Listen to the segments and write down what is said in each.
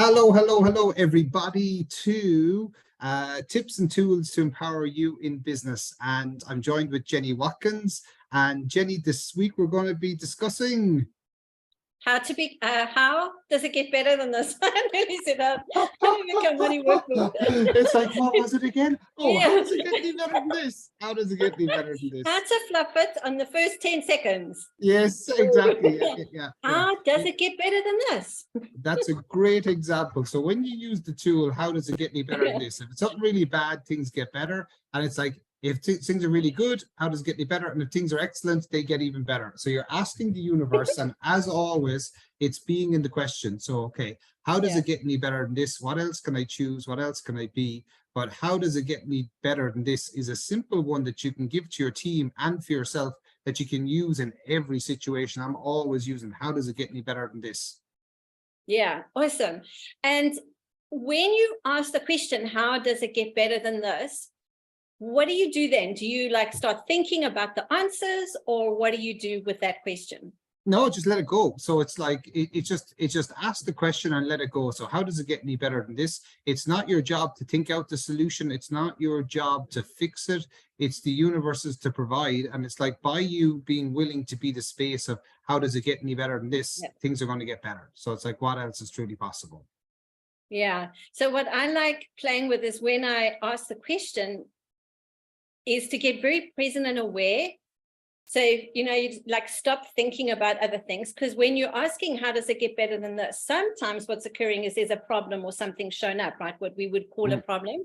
Hello, everybody, to Tips and Tools to Empower You in Business. And I'm joined with Jenny Watkins. And Jenny, this week we're going to be discussing how does it get better than this? I nearly said that. How do you become money workbook? It's like, what was it again? Oh, Yeah. how does it get any better than this? How does it get any better than this? How to fluff it on the first 10 seconds. Yes, exactly. Yeah. How does it get better than this? That's a great example. So when you use the tool, how does it get any better than this? If it's something really bad, things get better. And it's like, if things are really good, how does it get any better? And if things are excellent, they get even better. So you're asking the universe, and as always, it's being in the question. So, okay, how does it get any better than this? What else can I choose? What else can I be? But how does it get any better than this is a simple one that you can give to your team and for yourself that you can use in every situation. I'm always using, how does it get any better than this? Yeah, awesome. And when you ask the question, how does it get better than this? What do you do then? Do you like start thinking about the answers, or what do you do with that question? No, just let it go. So it's like, it just ask the question and let it go. So how does it get any better than this? It's not your job to think out the solution. It's not your job to fix it. It's the universe's to provide. And it's like, by you being willing to be the space of how does it get any better than this, things are going to get better. So it's like, what else is truly possible? Yeah. So what I like playing with is when I ask the question is to get very present and aware. So, you like stop thinking about other things, because when you're asking, how does it get better than this? Sometimes what's occurring is there's a problem or something shown up, right? What we would call a problem.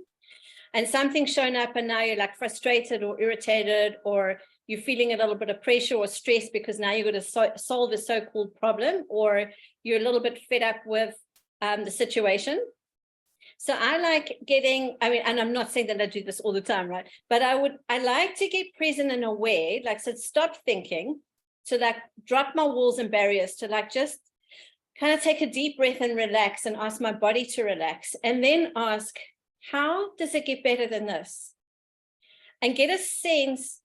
And something's shown up and now you're like frustrated or irritated, or you're feeling a little bit of pressure or stress because now you've got to solve a so-called problem, or you're a little bit fed up with the situation. So I like and I'm not saying that I do this all the time, right? But I like to get present and aware, like, so stop thinking, to like drop my walls and barriers, to like just kind of take a deep breath and relax and ask my body to relax. And then ask, how does it get better than this? And get a sense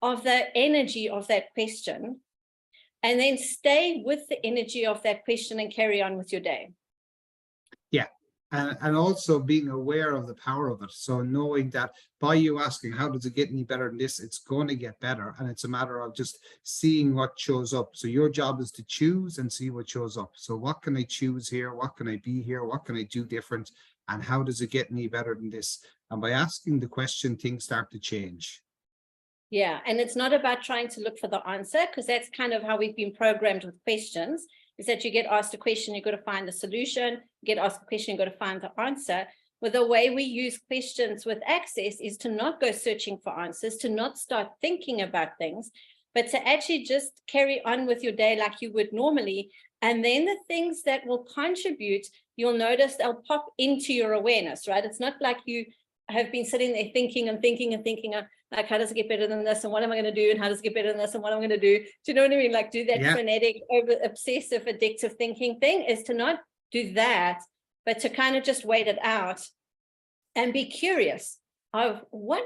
of the energy of that question. And then stay with the energy of that question and carry on with your day. Yeah. And also being aware of the power of it. So knowing that by you asking, how does it get any better than this? It's going to get better. And it's a matter of just seeing what shows up. So your job is to choose and see what shows up. So what can I choose here? What can I be here? What can I do different? And how does it get any better than this? And by asking the question, things start to change. Yeah. And it's not about trying to look for the answer, because that's kind of how we've been programmed with questions. Is that you get asked a question, you've got to find the solution. You get asked a question, you've got to find the answer. But the way we use questions with Access is to not go searching for answers, to not start thinking about things, but to actually just carry on with your day like you would normally. And then the things that will contribute, you'll notice they'll pop into your awareness, right? It's not like you have been sitting there thinking, like, how does it get better than this? And what am I going to do? And how does it get better than this? And what am I going to do? Do you know what I mean? Like, do that frenetic, over obsessive, addictive thinking thing, is to not do that, but to kind of just wait it out and be curious of what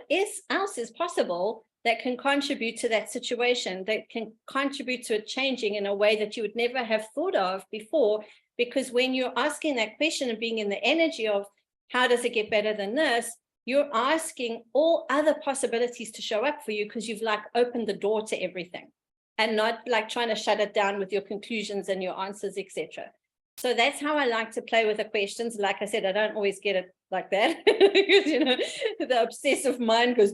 else is possible that can contribute to that situation, that can contribute to it changing in a way that you would never have thought of before. Because when you're asking that question and being in the energy of how does it get better than this, you're asking all other possibilities to show up for you, because you've like opened the door to everything and not like trying to shut it down with your conclusions and your answers, etc. So that's how I like to play with the questions. Like I said, I don't always get it like that because, the obsessive mind goes,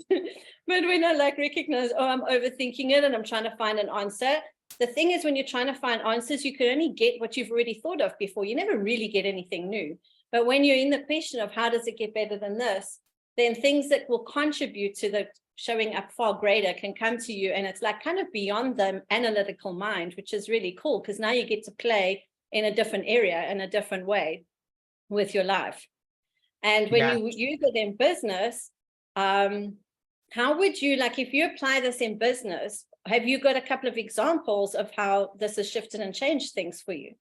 but when I like recognize, oh, I'm overthinking it and I'm trying to find an answer. The thing is, when you're trying to find answers, you can only get what you've already thought of before. You never really get anything new. But when you're in the question of how does it get better than this, then things that will contribute to the showing up far greater can come to you. And it's like kind of beyond the analytical mind, which is really cool, because now you get to play in a different area, in a different way with your life. And when you use it in business, how would you, like, if you apply this in business, have you got a couple of examples of how this has shifted and changed things for you?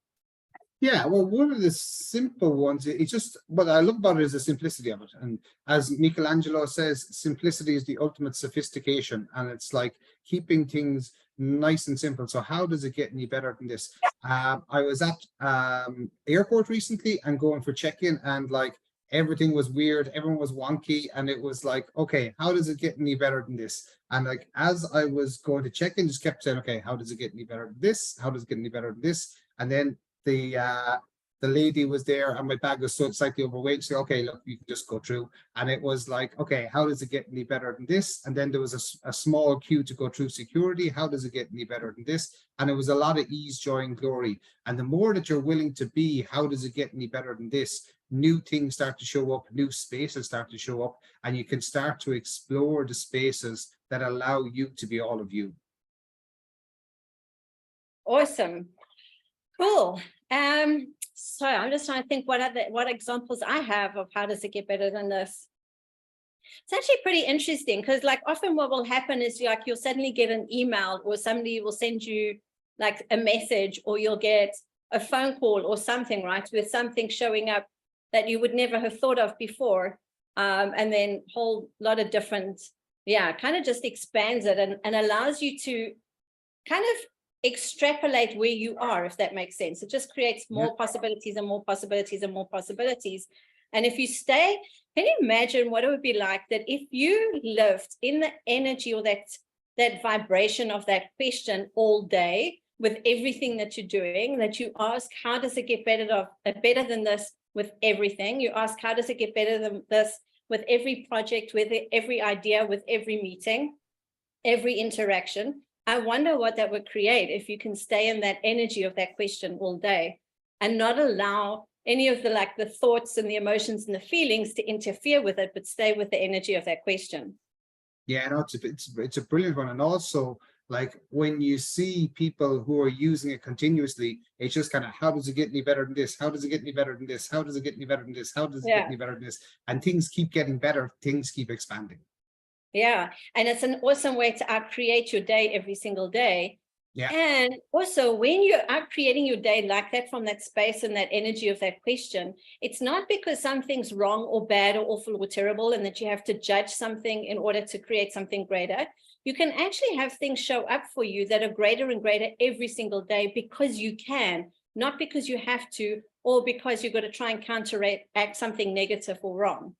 Yeah, well, one of the simple ones, it's just what I love about it is the simplicity of it. And as Michelangelo says, simplicity is the ultimate sophistication. And it's like keeping things nice and simple. So how does it get any better than this? I was at airport recently and going for check-in, and like everything was weird, everyone was wonky, and it was like, okay, how does it get any better than this? And like as I was going to check in, just kept saying, okay, how does it get any better than this? How does it get any better than this? And then the lady was there and my bag was so slightly overweight. So okay, look, you can just go through. And it was like, okay, how does it get any better than this? And then there was a small queue to go through security. How does it get any better than this? And it was a lot of ease, joy, and glory. And the more that you're willing to be, how does it get any better than this? New things start to show up, new spaces start to show up, and you can start to explore the spaces that allow you to be all of you. Awesome. Cool. So I'm just trying to think what examples I have of how does it get better than this. It's actually pretty interesting because like often what will happen is like you'll suddenly get an email or somebody will send you like a message, or you'll get a phone call or something, right, with something showing up that you would never have thought of before. And then whole lot of different, kind of just expands it and allows you to kind of extrapolate where you are, if that makes sense. It just creates more possibilities and more possibilities and more possibilities. And if you stay, can you imagine what it would be like that if you lived in the energy or that vibration of that question all day with everything that you're doing, that you ask, how does it get better than this with everything? You ask, how does it get better than this with every project, with every idea, with every meeting, every interaction? I wonder what that would create if you can stay in that energy of that question all day and not allow any of the thoughts and the emotions and the feelings to interfere with it, but stay with the energy of that question. Yeah, no, it's a brilliant one. And also, like when you see people who are using it continuously, it's just kind of, how does it get any better than this? How does it get any better than this? How does it get any better than this? How does it get any better than this? And things keep getting better, things keep expanding. Yeah, and it's an awesome way to create your day every single day. Yeah. And also when you're creating your day like that, from that space and that energy of that question, it's not because something's wrong or bad or awful or terrible and that you have to judge something in order to create something greater. You can actually have things show up for you that are greater and greater every single day because you can, not because you have to, or because you've got to try and counteract something negative or wrong.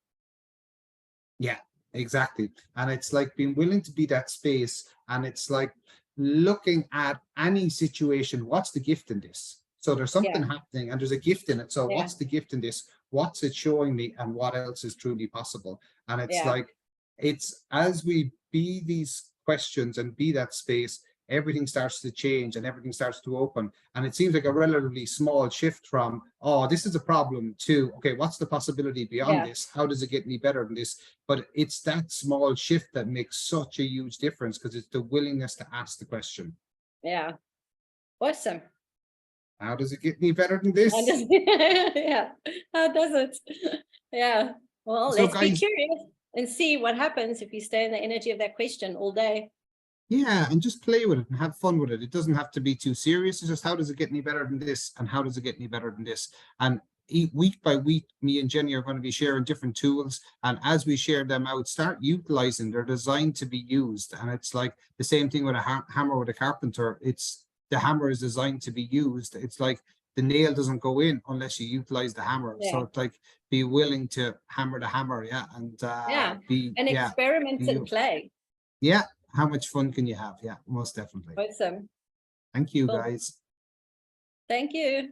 Yeah. Exactly. And it's like being willing to be that space. And it's like looking at any situation. What's the gift in this? So there's something happening and there's a gift in it. So what's the gift in this? What's it showing me? And what else is truly possible? And it's like, it's as we be these questions and be that space, everything starts to change and everything starts to open. And it seems like a relatively small shift from, oh, this is a problem, to, okay, what's the possibility beyond this? How does it get any better than this? But it's that small shift that makes such a huge difference, because it's the willingness to ask the question. Yeah. Awesome. How does it get any better than this? Yeah. How does it? Yeah. Well, so let's be curious and see what happens if you stay in the energy of that question all day. Yeah, and just play with it and have fun with it. It doesn't have to be too serious. It's just, how does it get any better than this? And how does it get any better than this? And week by week, me and Jenny are going to be sharing different tools. And as we share them out, start utilizing. They're designed to be used. And it's like the same thing with a hammer with a carpenter. It's the hammer is designed to be used. It's like the nail doesn't go in unless you utilize the hammer. So it's like, be willing to hammer the hammer. Yeah. And experiment and play. Yeah. How much fun can you have? Yeah, most definitely. Awesome. Thank you, guys. Thank you.